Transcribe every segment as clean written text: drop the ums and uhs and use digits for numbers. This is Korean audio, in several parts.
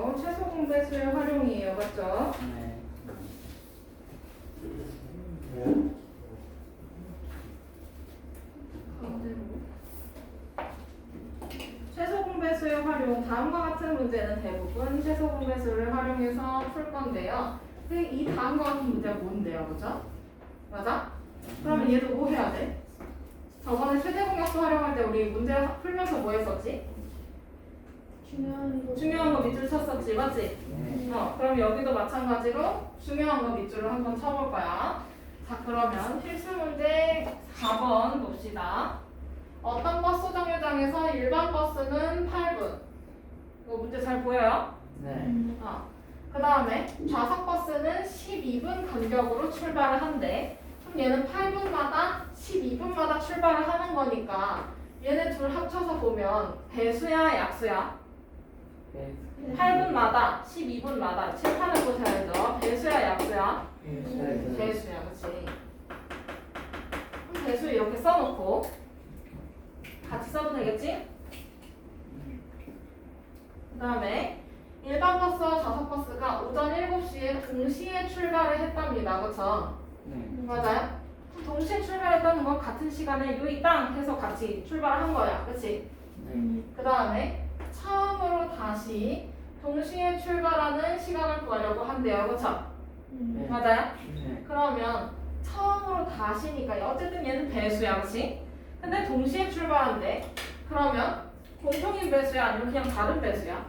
바로 최소 공배수의 활용이에요. 맞죠? 네. 최소 공배수의 활용. 다음과 같은 문제는 대부분 최소 공배수를 활용해서 풀 건데요. 근데 이 다음과 같은 문제가 뭔데요? 그죠? 맞아? 그러면 얘도 뭐 해야 돼? 저번에 최대공약수 활용할 때 우리 문제 풀면서 뭐 했었지? 중요한 거 밑줄 쳤었지, 맞지? 네. 그럼 여기도 마찬가지로 중요한 거 밑줄을 한번 쳐볼 거야. 자, 그러면 필수 문제 4번 봅시다. 어떤 버스 정류장에서 일반 버스는 8분. 이거 문제 잘 보여요? 네. 그 다음에 좌석 버스는 12분 간격으로 출발을 한대. 그럼 얘는 8분마다 12분마다 출발을 하는 거니까 얘네 둘 합쳐서 보면 배수야, 약수야? 8분마다 12분마다 칠판을 보셔야죠. 배수야, 약수야? 배수야, 그치? 그럼 배수 이렇게 써놓고 같이 써도 되겠지? 그 다음에 일반 버스와 좌석 버스가 오전 7시에 동시에 출발을 했답니다. 그쵸? 네. 맞아요? 동시에 출발했다는 건 같은 시간에 요이 땅 해서 같이 출발한 거야. 그치? 네. 그 다음에 처음으로 다시 동시에 출발하는 시간을 구하려고 한대요. 그쵸? 네. 맞아요? 네. 그러면 처음으로 다시니까 어쨌든 얘는 배수야. 그치? 근데 동시에 출발한대. 그러면 공통인 배수야? 아니면 그냥 다른 배수야?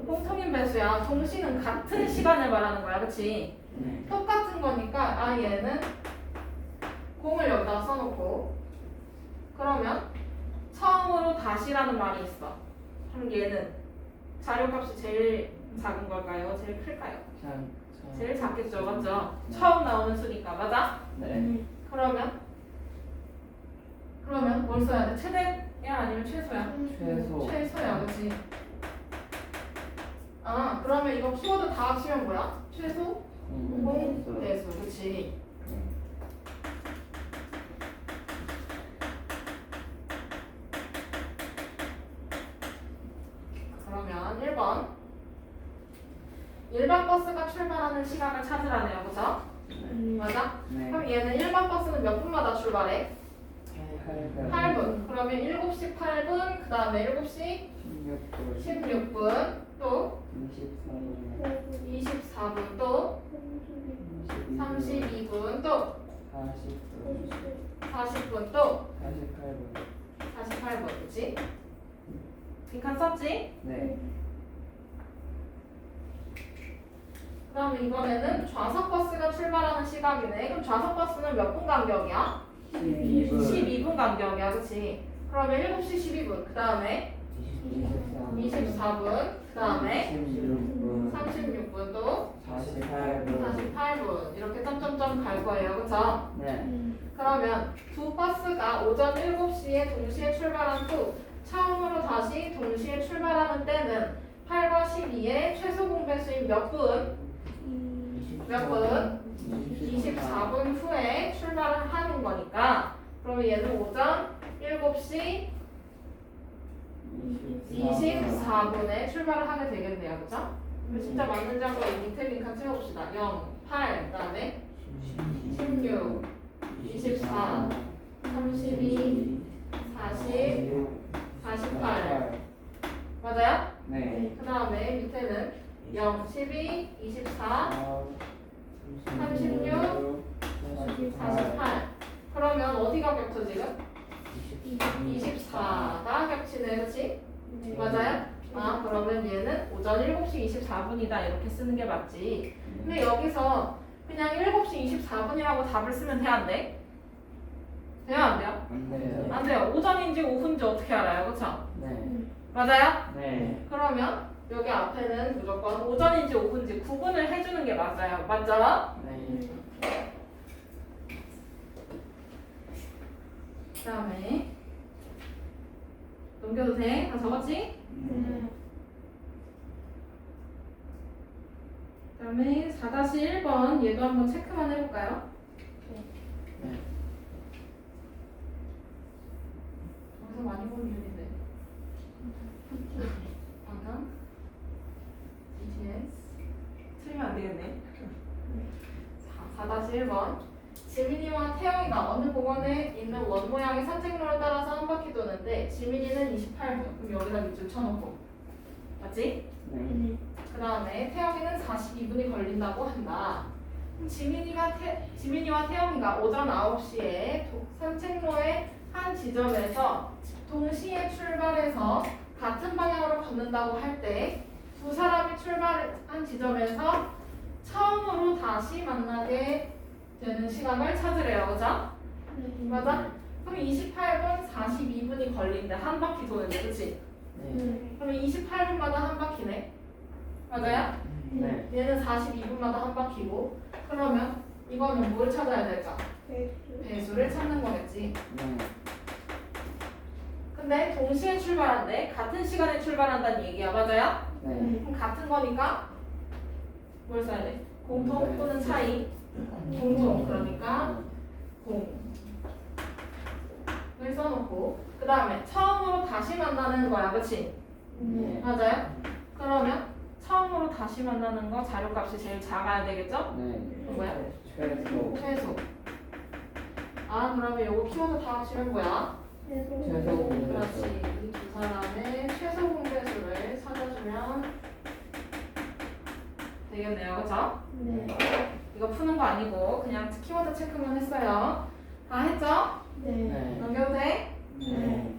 공통인 배수야. 동시는 같은 시간을 말하는 거야. 그치? 네. 똑같은 거니까 얘는 공을 여기다 써놓고 그러면 처음으로 다시라는 말이 있어. 그럼 얘는 자료값이 제일 작은 걸까요? 제일 클까요? 제일 작겠죠. 맞죠? 처음 나오는 수니까. 맞아? 네. 그러면 뭘 써야 돼? 최대야 아니면 최소야? 최소. 최소야. 그치? 그러면 이거 키워드 다 합치면 뭐야? 최소? 공배수. 그치? 그러면 1번 일반 버스가 출발하는 시간을 찾으라네요. 그죠? 맞아? 네. 그럼 얘는 일반 버스는 몇 분마다 출발해? 8분. 그러면 7시 8분, 그 다음에 7시 16분, 또 24분, 또 32분, 또 40분, 또 48분. 그치? 빈칸 썼지? 네. 그럼 이번에는 좌석 버스가 출발하는 시각이네. 그럼 좌석 버스는 몇 분 간격이야? 12분 간격이야. 그치? 그러면 7시 12분, 그 다음에 24분, 그 다음에 36분, 또 48분. 이렇게 점점점 갈 거예요. 그쵸? 네. 그러면 두 버스가 오전 7시에 동시에 출발한 후 처음으로 다시 동시에 출발하는 때는 8과 12의 최소 공배수인 몇 분? 24분 후에 출발을 하는 거니까 그러면 얘는 오전 7시 24분에 출발을 하게 되겠네요. 그죠? 진짜 맞는 자고 밑에 빈칸 채워봅시다. 0, 8, 그 다음에 16, 24, 32, 40, 48 맞아요? 네. 그 다음에 밑에는 0, 12, 24, 36, 48 그러면 어디가 겹쳐 지금? 24가 겹치네. 그치? 맞아요? 그러면 얘는 오전 7시 24분이다 이렇게 쓰는 게 맞지. 근데 여기서 그냥 7시 24분이라고 답을 쓰면 돼? 안 돼? 돼요? 안 돼요? 안 돼요. 안 돼요. 오전인지 오후인지 어떻게 알아요? 그쵸? 네. 맞아요? 네. 그러면 여기 앞에는 무조건 오전인지 오후인지 구분을 해주는 게 맞아요. 맞죠? 네. 그 다음에 넘겨도 돼? 다 적었지? 그 다음에 4-1번 얘도 한번 체크만 해볼까요? 네. 여기서 많이 본 이유인데 방금 다시 1번. 지민이와 태영이가 어느 공원에 있는 원 모양의 산책로를 따라서 한 바퀴 도는데 지민이는 28분. 그럼 여기다 밑줄 쳐놓고. 맞지? 네. 그 다음에 태영이는 42분이 걸린다고 한다. 그럼 지민이와 태영이가 오전 9시에 산책로의 한 지점에서 동시에 출발해서 같은 방향으로 걷는다고 할 때 두 사람이 출발한 지점에서 처음으로 다시 만나게 되는 시간을 찾으래요. 그죠? 맞아? 그럼 28분 42분이 걸린대. 한 바퀴 도는데. 그치? 네. 그럼 28분마다 한 바퀴네. 맞아요? 네. 얘는 42분마다 한 바퀴고. 그러면 이거는 뭘 찾아야 될까? 배수를 찾는 거겠지. 네. 근데 동시에 출발한대. 같은 시간에 출발한다는 얘기야. 맞아요? 네. 그럼 같은 거니까 뭘 써야 돼? 공통 또는 차이? 공통. 그러니까 공을 써놓고 그 다음에 처음으로 다시 만나는 거야. 그치? 네. 맞아요? 그러면 처음으로 다시 만나는 거 자료값이 제일 작아야 되겠죠? 네. 뭐야? 최소. 최소. 아 그러면 요거 키워드 다 합치면 뭐야? 최소 그렇지. 공배수. 이 두 사람의 최소 공배수를 찾아주면 되겠네요. 그죠? 네. 이거 푸는 거 아니고 그냥 키워드 체크만 했어요. 다 했죠? 네. 넘겨도 돼? 네.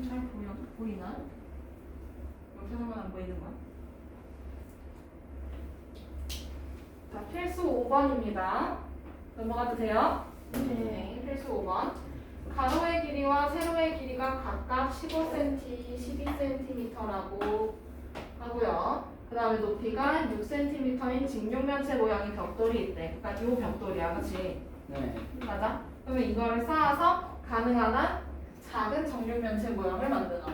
잘 보이나? 영상만 안 보이는 거야? 자, 필수 5번입니다. 넘어가도 돼요? 네, 필수 5번. 가로의 길이와 세로의 길이가 각각 15cm, 12cm라고 하고요. 그 다음에 높이가 6cm인 직육면체 모양의 벽돌이 있대. 그러니까 이 벽돌이야, 그치? 네. 맞아? 그러면 이거를 쌓아서 가능한 한 작은 정육면체 모양을 만드나?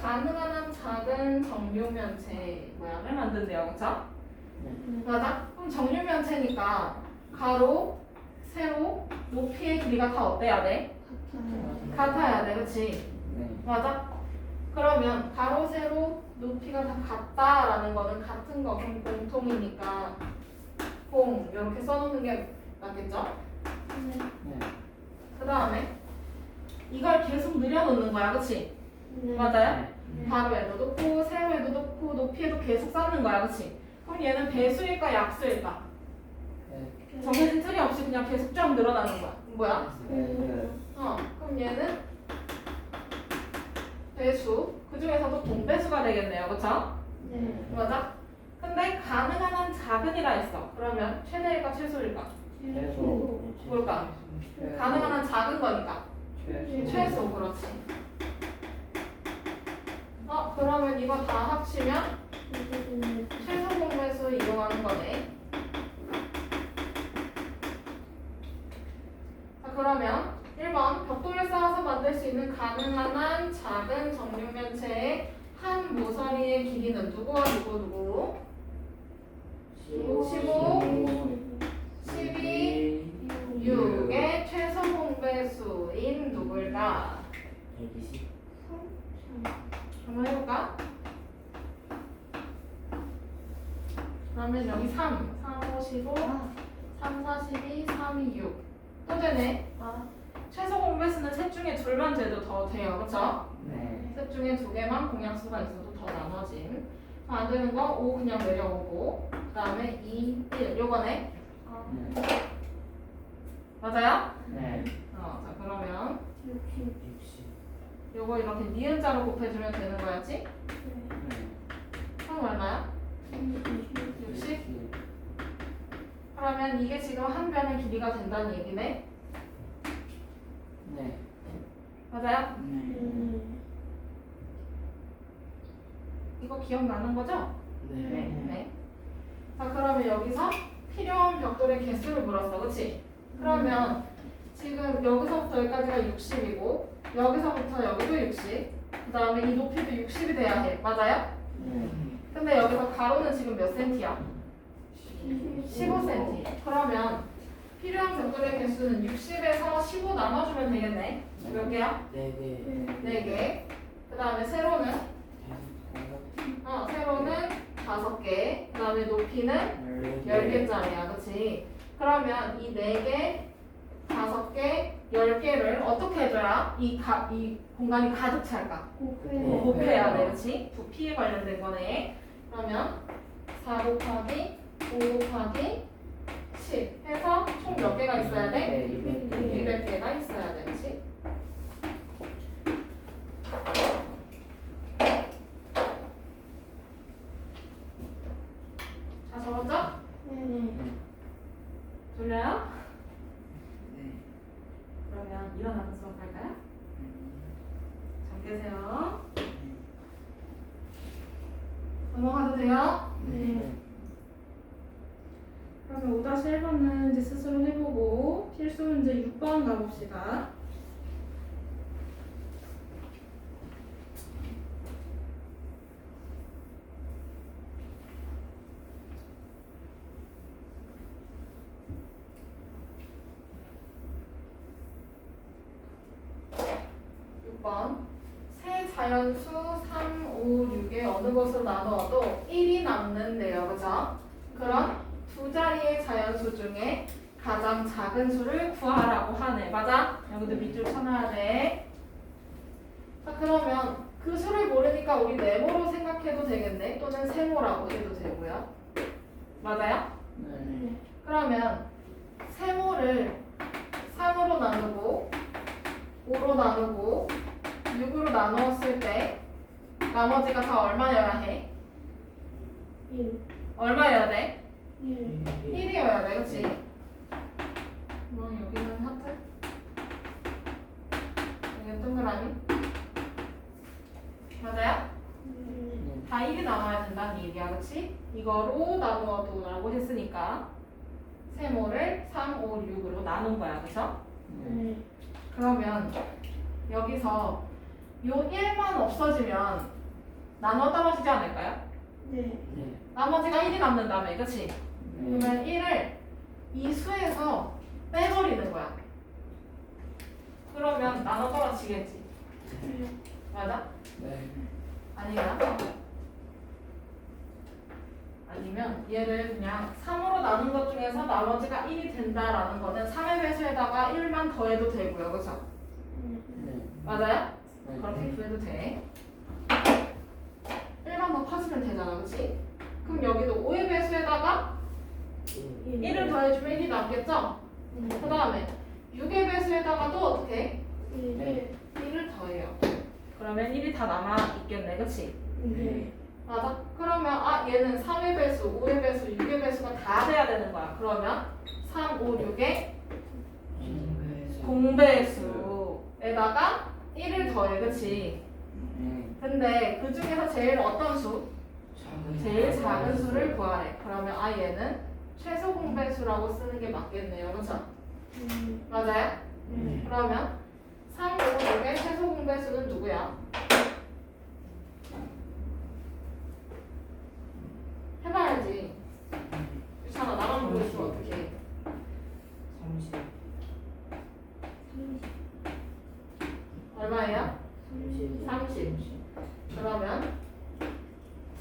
가능한 한 작은 정육면체 모양을 만든대요, 그쵸? 맞아? 그럼 정육면체니까 가로, 세로, 높이의 길이가 다 어때야 돼? 같아야 돼, 그치? 네. 맞아? 그러면 가로, 세로, 높이가 다 같다라는 거는 같은 거, 그럼 공통이니까 공 이렇게 써놓는 게 맞겠죠? 네. 그 다음에 이걸 계속 늘려놓는 거야, 그치? 맞아요? 가로에도 놓고 세로에도 놓고 높이에도 계속 쌓는 거야, 그치? 그럼 얘는 배수일까 약수일까? 네. 정해진 틀이 없이 그냥 계속 쫙 늘어나는 거야. 뭐야? 네. 그럼 얘는 배수. 그 중에서도 동배수가 되겠네요, 그쵸? 맞아? 근데 가능한 한 작은이라 했어. 그러면 최대일까 최소일까? 최소. 뭘까? 가능한 한 작은 거니까. 최소, 그렇지. 그러면 이거 다 합치면 최소 공배수 이용하는 거네. 자, 그러면 1번 벽돌을 쌓아서 만들 수 있는 가능한 한 작은 정육면체의 한 모서리의 길이는 누구와 누구? 15, 12, 6의 최소 공배수인 누굴까? 120. 한번 해볼까? 그러면 여기 3, 5, 15, 3, 4, 12, 3, 2, 6. 또 되네. 최소 공배수는 셋 중에 둘만 돼도 더 돼요. 그쵸? 네. 셋 중에 두 개만 공약수가 있어도 더 나눠짐. 안 되는 거 5 그냥 내려오고. 그 다음에 2, 1. 요거네. 네. 맞아요? 네. 자, 그러면 60. 요거 이렇게 니은자로 곱해주면 되는 거였지? 네. 그럼 얼마야? 60? 그러면 이게 지금 한 변의 길이가 된다는 얘기네? 네. 맞아요? 네. 이거 기억나는 거죠? 네. 네. 자, 그러면 여기서 필요한 벽돌의 개수를 물었어. 그치? 그러면 지금 여기서부터 여기까지가 60이고 여기서부터 여기도 60. 그 다음에 이 높이도 60이 돼야 해. 맞아요? 네. 근데 여기서 가로는 지금 몇 센티야? 15cm. 그러면 필요한 벽돌의 개수는 60에서 15 나눠주면 되겠네. 몇 개야? 4개. 4개. 그 다음에 세로는? 세로는 5개. 그 다음에 높이는 10개짜리야. 그치? 그러면 이 4개, 5개, 10개를 어떻게 해줘야 이 공간이 가득 찰까? 곱해야 돼. 그치? 부피에 관련된 거네. 그러면 4 곱하기 5 곱하기 10 해서 총 몇 개가 있어야 돼? 200개가 있어야 돼. 그치? 자, 적었죠? 졸려요? 그러면 일어나서 수업할까요? 잠 깨세요. 넘어가도 돼요? 그러면 5-1번은 이제 스스로 해보고 필수 문제 6번 가봅시다. 세 자연수 3, 5, 6의 어느 것으로 나누어도 1이 남는데요. 그죠? 그럼 두 자리의 자연수 중에 가장 작은 수를 구하라고 하네. 맞아? 여기도 밑줄 쳐놔야 돼. 자, 그러면 그 수를 모르니까 우리 네모로 생각해도 되겠네. 또는 세모라고 해도 되고요. 맞아요? 그러면 세모를 3으로 나누고 5로 나누고 6으로 나누었을 때 나머지가 다 얼마여야 해? 1. 얼마여야 돼? 1. 1이어야 돼. 그치? 뭐 여기는 하트? 여기 동그라미? 맞아요? 다 1이 나와야 된다는 얘기야. 그치? 이거로 나누어도 라고 했으니까 세모를 3, 5, 6으로 나눈 거야. 그쵸? 그러면 여기서 요 1만 없어지면 나눠 떨어지지 않을까요? 나머지가 1이 남는다며. 그치? 그러면 1을 이 수에서 빼버리는 거야. 그러면 나눠 떨어지겠지. 맞아? 아니면 얘를 그냥 3으로 나눈 것 중에서 나머지가 1이 된다라는 거는 3의 배수에다가 1만 더해도 되고요. 그쵸? 맞아요? 그렇게 구해도 돼. 1만 더 퍼주면 되잖아. 그치? 그럼 여기도 5의 배수에다가 1을 더해주면 1이 남겠죠? 그 다음에 6의 배수에다가 또 어떻게 해? 1을 더해요. 그러면 1이 다 남아있겠네. 그치? 맞아? 그러면 얘는 3의 배수, 5의 배수, 6의 배수가 다 돼야 되는 거야. 그러면 3, 5, 6의 공배수에다가 1을 더해. 그치? 근데 그 중에서 제일 어떤 수? 제일 작은 수를 구하래. 그러면 얘는 최소 공배수라고 쓰는 게 맞겠네요. 그쵸? 맞아요? 그러면 3, 5, 6의 최소 공배수는 누구야? 해봐야지. 유찬아, 나만 보고 있으면 어떡해. 얼마예요? 30. 그러면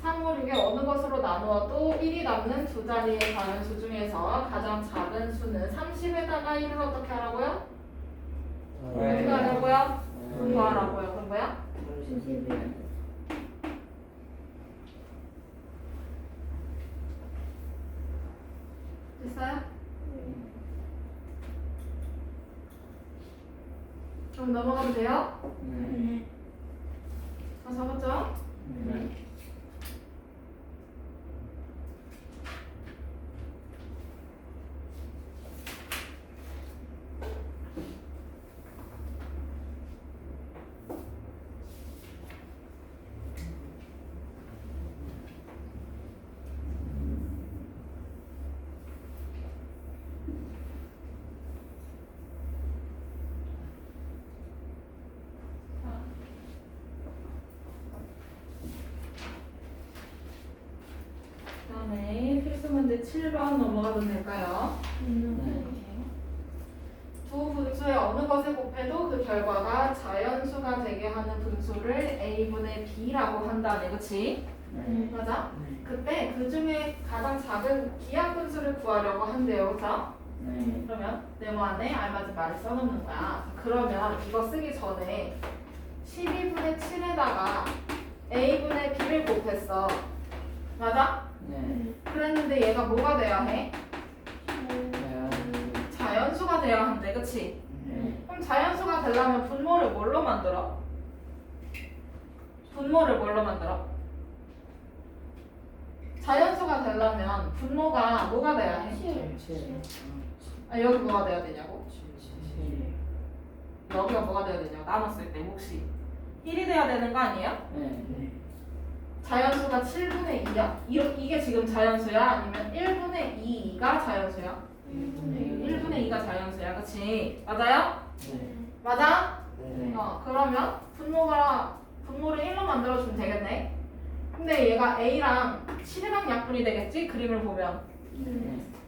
3, 5, 6의 어느 것으로 나누어도 1이 남는 두 자리의 자연수 중에서 가장 작은 수는 30에다가 1을 어떻게 하라고요? 어떻게 하라고요? 구하라고요. 그런 거야? 됐어요? 그럼 넘어가면 돼요? 다 적었죠? 자, 7번 넘어가도 될까요? 두 분수의 어느 것에 곱해도 그 결과가 자연수가 되게 하는 분수를 a분의 b라고 한다네, 그치? 맞아? 그때 그 중에 가장 작은 기하분수를 구하려고 한대요, 그쵸? 그러면 네모 안에 알맞은 말을 써놓는 거야. 그러면 이거 쓰기 전에 12분의 7에다가 a분의 b를 곱했어. 맞아? 그랬는데 얘가 뭐가 돼야 해? 자연수가 돼야 한대, 그치? 그럼 자연수가 되려면 분모를 뭘로 만들어? 분모를 뭘로 만들어? 자연수가 되려면 분모가 뭐가 돼야 해? 아, 여기 뭐가 돼야 되냐고? 여기가 뭐가 돼야 되냐고? 나눴을 때 혹시 1이 돼야 되는 거 아니에요? 자연수가 7분의 2야? 이게 지금 자연수야? 아니면 1분의 2가 자연수야? 1분의 2가 자연수야, 그치? 맞아요? 맞아? 그러면 분모를 1로 만들어주면 되겠네. 근데 얘가 A랑 7이랑 약분이 되겠지? 그림을 보면.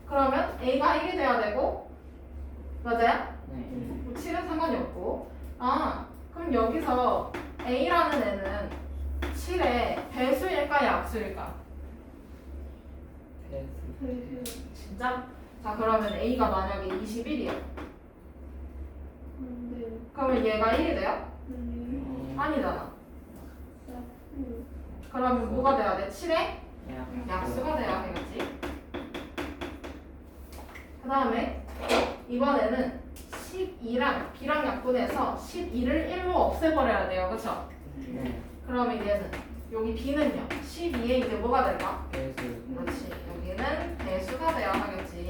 그러면 A가 1이 돼야 되고, 맞아요? 7은 상관이 없고. 아, 그럼 여기서 A라는 애는 7의 배수일까 약수일까? 진짜? 자, 그러면 A가 만약에 21이야. 그러면 얘가 1이 돼요? 아니잖아. 그러면 뭐가 돼야 돼? 7의 약수가 돼야 되겠지? 그 다음에 이번에는 12랑 B랑 약분해서 12를 1로 없애버려야 돼요. 그쵸? 그러면 얘는 여기 B는요 12에 이제 뭐가 될까? 그렇지, 여기는 배수가 돼야 하겠지.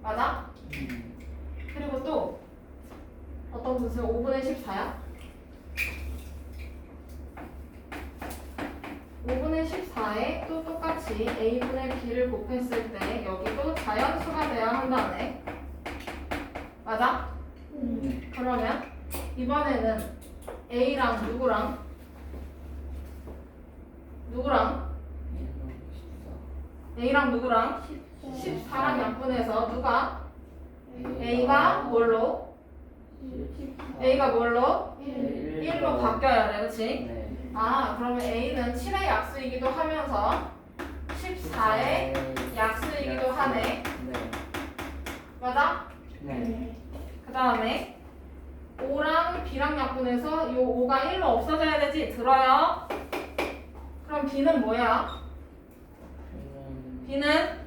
맞아? 그리고 또 어떤 분수? 5분의 14야? 5분의 14에 또 똑같이 a분의 b를 곱했을 때 여기도 자연수가 돼야 한다네. 맞아? 그러면 이번에는 a랑 누구랑 A랑 누구랑 14랑 약분해서 누가 A가 뭘로 1로 바뀌어야 돼, 그치? 아, 그러면 A는 7의 약수이기도 하면서 14의 약수이기도 하네. 맞아? 그 다음에 5랑 B랑 약분해서 이 5가 1로 없어져야 되지? 들어요? 그럼 B는 뭐야? B는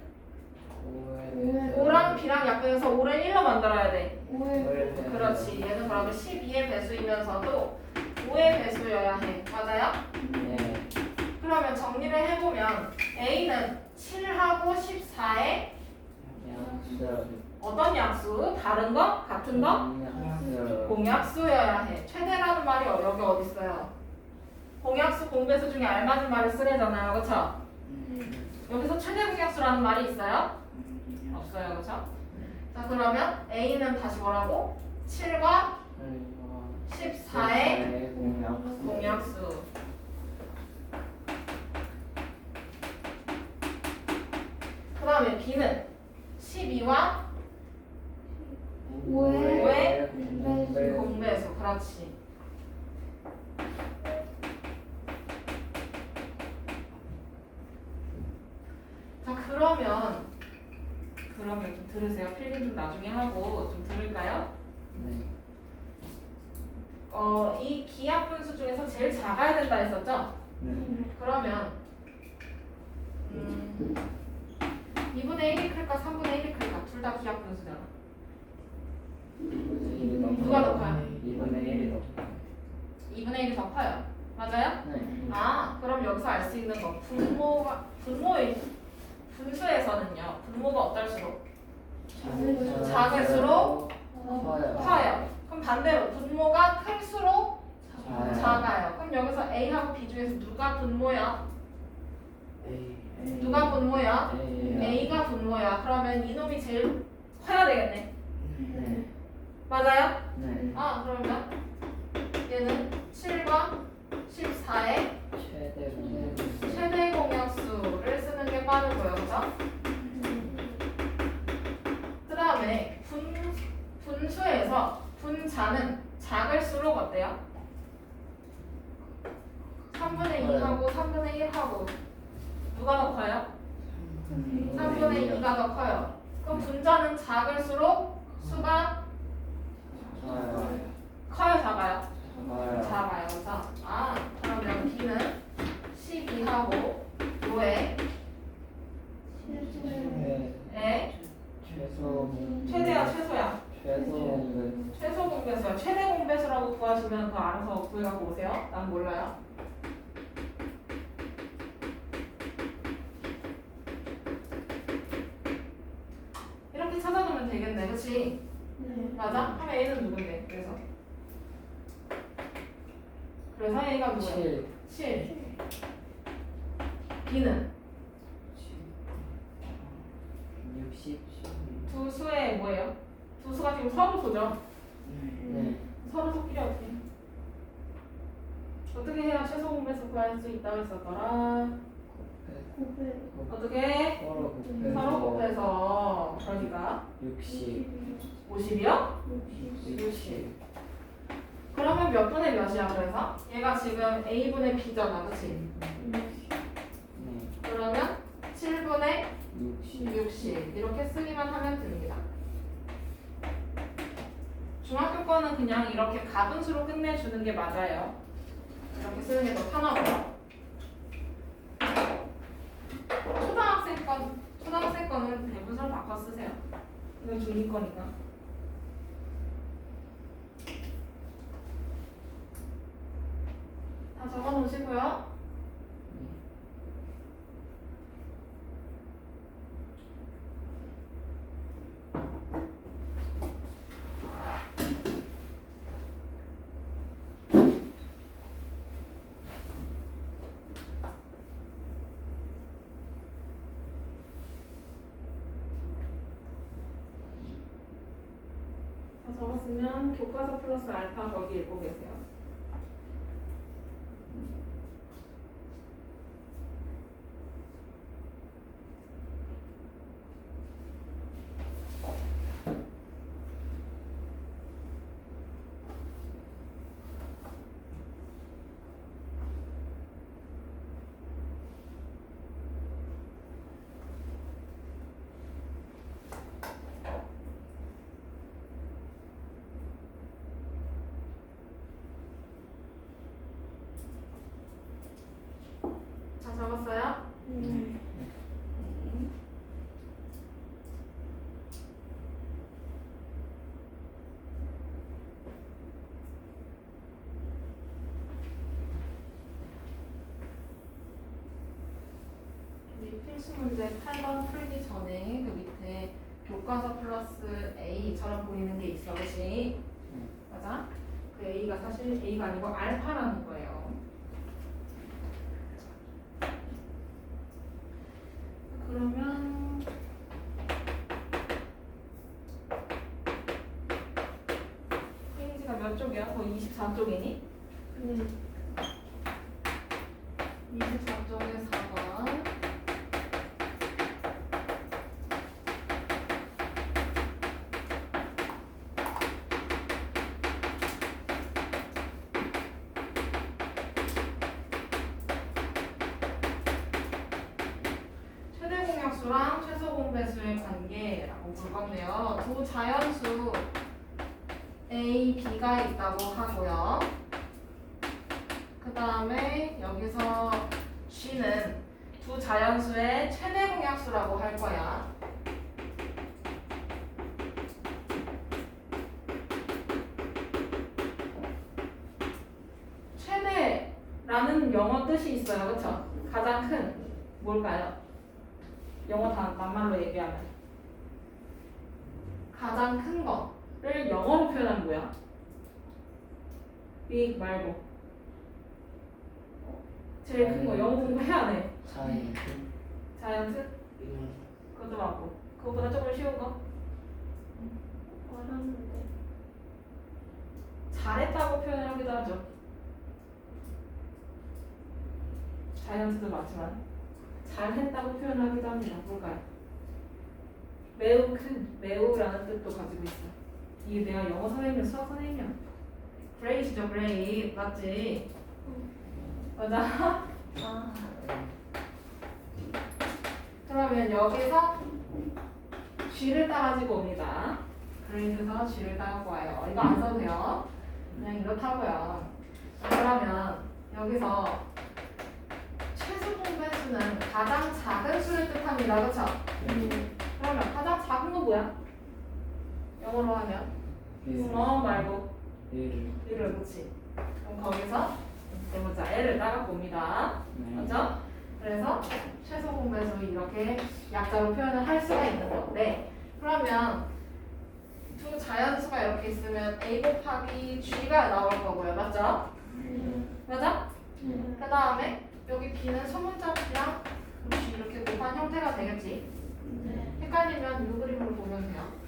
5랑 B랑 약분해서 5를 1로 만들어야 돼. 그렇지. 얘는 그러면 12의 배수이면서도 5의 배수여야 해. 맞아요? 그러면 정리를 해보면 A는 7하고 14의 어떤 약수? 다른 거? 같은 거? 공약수여야 해. 최대라는 말이 여기 어디 있어요? 공약수, 공배수 중에 알맞은 말을 쓰래잖아요. 그쵸? 여기서 최대 공약수라는 말이 있어요? 없어요. 그쵸? 자, 그러면 A는 다시 뭐라고? 7과 14의 공약수. 그 다음에 B는 12와 5의 공배수. 그렇지. 자, 그러면 좀 들으세요. 필기 좀 나중에 하고 좀 들을까요? 이 기하분수 중에서 제일 작아야 된다 했었죠? 그러면 2분의 1이 클까 3분의 1이 클까? 둘 다 기하분수잖아. 누가 더 커요? 2분의 1이 더 2분의 1이 더 커요. 맞아요? 아, 그럼 여기서 알 수 있는 거 분모의 분수에서는요. 분모가 어떨수록 작을수록 커요. 그럼 반대로 분모가 클수록 작아요. 그럼 여기서 A하고 B 중에서 누가 분모야? 누가 분모야? A가 분모야. 그러면 이놈이 제일 커야 되겠네. 맞아요? 아, 그러면 얘는 7과 14의 최대 공약수를 쓰는 게 빠르고요. 그죠? 분자는 작을수록 어때요? 3분의 2하고 3분의 1하고 누가 더 커요? 3분의 2가 더 커요. 그럼 분자는 작을수록 수가 커요, 작아요? 작아요. 그래서 그러면 B는 12하고 요에 최대야 최소야? 최소 공배수야. 최대 공배수라고 구하시면 그거 알아서 구해갖고 오세요. 난 몰라요. 이렇게 찾아두면 되겠네, 그렇지? 네. 맞아? 하면 A는 누군데? 그래서 A가 누구야? 7. B는 60. 두 수의 뭐예요? 두 수가 지금 서로 소죠? 네. 서로 소끼리 어떻게 해야 최소 공배수 구할 수 있다고 했었더라? 어떻게? 서로 곱해서 그러니까 50이요? 60. 그러면 몇 분의 몇이야? 그래서 얘가 지금 A분의 B잖아, 그치? 그러면 7분의 60 이렇게 쓰기만 하면 됩니다. 중학교 거는 그냥 이렇게 가분수로 끝내주는 게 맞아요. 이렇게 쓰는 게 더 편하고요. 초등학생 거는 대분수로 바꿔 쓰세요. 이건 중2 거니까. 다 적어 놓으시고요. 다 적었으면 교과서 플러스 알파 거기 읽고 계세요. 다 적었어요? 우리 필수 문제 8번 풀기 전에 그 밑에 교과서 플러스 A처럼 보이는 게 있어, 그치? 맞아? 그 A가 사실 A가 아니고 알파라는 거예요. 그러면 페이지가 몇 쪽이야? 거 24쪽이니? 24쪽에 4번. 최대 공약수랑 최소 공배수의 관계라고 볼 건데요. 두 자연수 A, B가 있다고 하고요. 그 다음에 여기서 G는 두 자연수의 최대 공약수라고 할 거야. 최대라는 영어 뜻이 있어요. 그쵸? 가장 큰 뭘까요? 영어 단말로 얘기하면 가장 큰 거를 영어로 표현하는 뭐야? big 말고 제일 큰 거 영어 공부해야 안 해. 자이언트? 그것도 맞고 그거보다 조금 쉬운 거? 잘했다고 표현을 하기도 하죠. 자이언트도 맞지만 잘했다고 표현하기도 합니다. 뭘까요? 매우 큰, 매우라는 뜻도 가지고 있어요. 이게 내가 영어 선생님이야 수학 선생님이야? 그레이시죠 그레이 맞지? 맞아? 아. 그러면 여기서 G를 따가지고 옵니다. 그레이드에서 G를 따갖고 와요. 이거 안 써도 돼요. 그냥 이렇다고요. 그러면 여기서 최소 공배수는 가장 작은 수를 뜻합니다. 그쵸? 그러면 가장 작은 건 뭐야? 영어로 하면 말고 L을 그치? 그럼 거기서 대문자 L을 따갖고 옵니다. 맞죠? 그래서 최소 공배수 이렇게 약자로 표현을 할 수가 있는 건데 그러면 두 자연수가 이렇게 있으면 A 곱하기 G가 나올 거고요. 맞죠? 맞아? 그 다음에 여기 B는 소문자 B랑 G 이렇게 곱한 형태가 되겠지? 헷갈리면 이 그림으로 보면 돼요.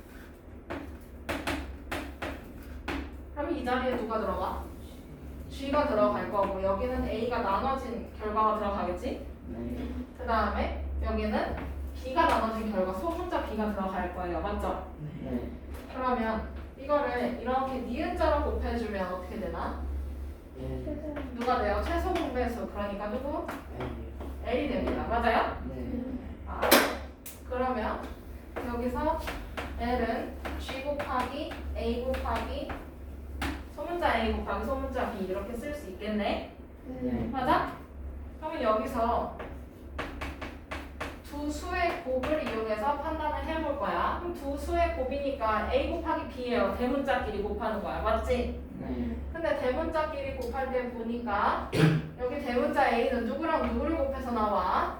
그럼 이 자리에 누가 들어가? G가 들어갈 거고 여기는 A가 나눠진 결과가 들어가겠지? 그 다음에 여기는 B가 나눠진 결과 소문자 B가 들어갈 거예요. 맞죠? 그러면 이거를 이렇게 니은자로 곱해주면 어떻게 되나? 누가 돼요? 최소 공배수. 그러니까 누구? L이 됩니다. 맞아요? 아, 그러면 여기서 L은 G 곱하기 A 곱하기 소문자 A 곱하기 소문자 B 이렇게 쓸 수 있겠네? 맞아? 그러면 여기서 두 수의 곱을 이용해서 판단을 해볼 거야. 그럼 두 수의 곱이니까 A 곱하기 B예요. 대문자끼리 곱하는 거야. 맞지? 근데 대문자끼리 곱할 때 보니까 여기 대문자 A는 누구랑 누구를 곱해서 나와?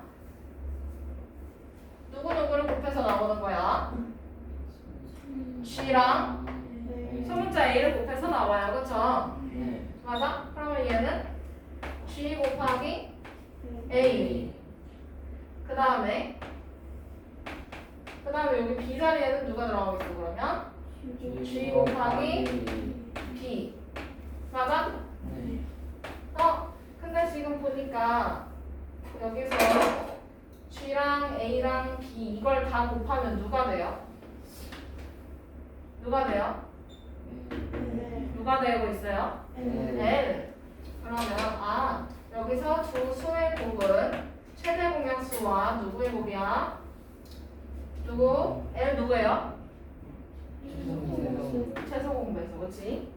누구누구를 곱해서 나오는 거야? G랑 소문자 A를 곱해서 나와요. 그쵸? 맞아? 그러면 얘는 G 곱하기 A 그 다음에 여기 B 자리에는 누가 들어가고 있어 그러면? G 곱하기 B 맞아? 근데 지금 보니까 여기서 G랑 A랑 B 이걸 다 곱하면 누가 돼요? 누가 돼요? 누가 되고 있어요? L 그러면 여기서 두 수의 곱은 최대 공약수와 누구의 곱이야? 누구? L 누구예요? 최소 공배수 그렇지?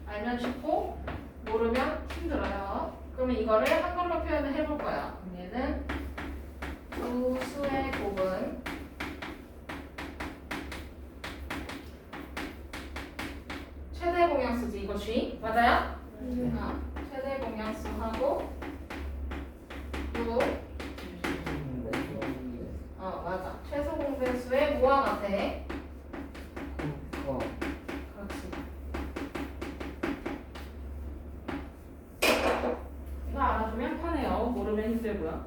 알면 쉽고 모르면 힘들어요. 그러면 이거를 한글로 표현을 해볼 거야. 얘는 두 수의 곱은 최대 공약수지 이거 G 맞아요? 최대 공약수하고 누구? 맞아. 최소 공배수의 뭐와 같아? 그렇지. 이거 알아두면 편해요. 모르면 힘들고요.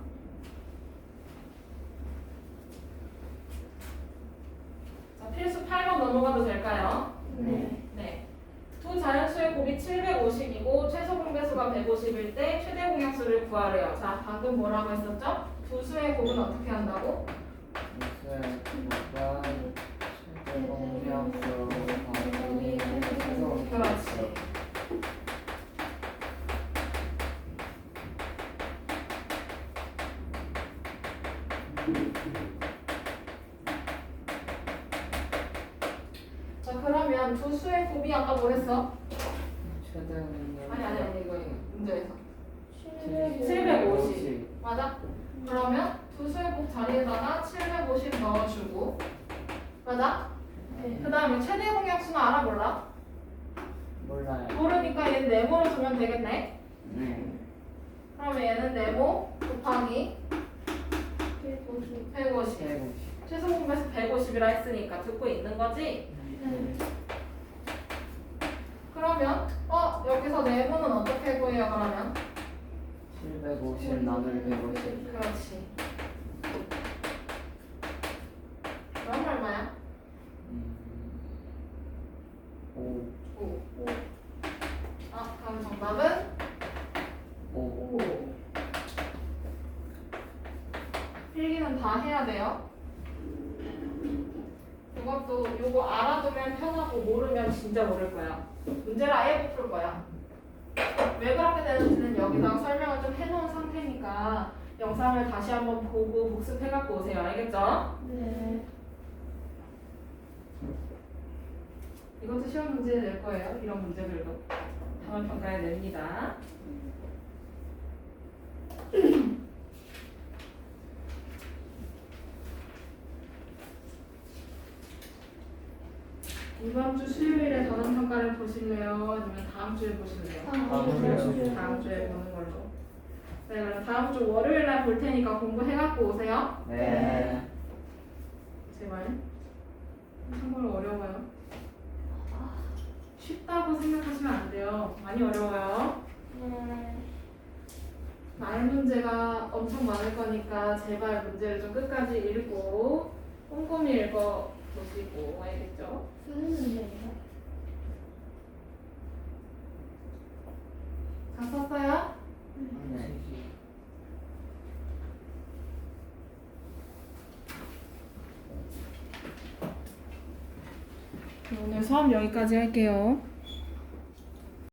자, 필수 8번 넘어가도 될까요? 네. 두 자연수의 곱이 750이고 최소 공배수가 150일 때 최대 공약수를 구하래요. 자, 방금 뭐라고 했었죠? 두 수의 곱은 어떻게 한다고? 그렇지. 자, 그러면 두 수의 곱이 아까 뭐랬어? 아니 이거 문제에서 750 맞아? 그러면 두 수의 곱 자리에다가 750 넣어주고 맞아? 그 다음에 최대 공약수는 알아 몰라? 몰라요. 모르니까 얘는 네모로 두면 되겠네? 그러면 얘는 네모 곱하기 150 최소 공배수 150이라 했으니까 듣고 있는 거지? 그러면 여기서 네모는 어떻게 구해요 그러면? 750 나누기 150. 그렇지. 그럼 얼마야? 5. 5. 그럼 정답은 5. 필기는 다 해야 돼요. 이거 이것도 요거 알아두면 편하고 모르면 진짜 모를 거야. 문제를 아예 못 풀 거야. 왜 그렇게 되는지는 여기다가 설명을 좀 해놓은 상태니까 영상을 다시 한번 보고 복습해갖고 오세요. 알겠죠? 네. 이것도 시험 문제 낼 거예요. 이런 문제들도 다음 평가에 냅니다. 이번 주 수요일에 다음 평가를 보실래요? 아니면 다음 주에 보실래요? 다음 주에 보는 걸로. 네, 그럼 다음 주 월요일 날 볼 테니까 공부해갖고 오세요. 네. 제발. 참고로 어려워요. 쉽다고 생각하시면 안 돼요. 많이 어려워요. 네. 말 문제가 엄청 많을 거니까 제발 문제를 좀 끝까지 읽고 꼼꼼히 읽어 보시고 알겠죠? 쓰는 문제예요. 다 썼어요? 네. 오늘 수업 여기까지 할게요.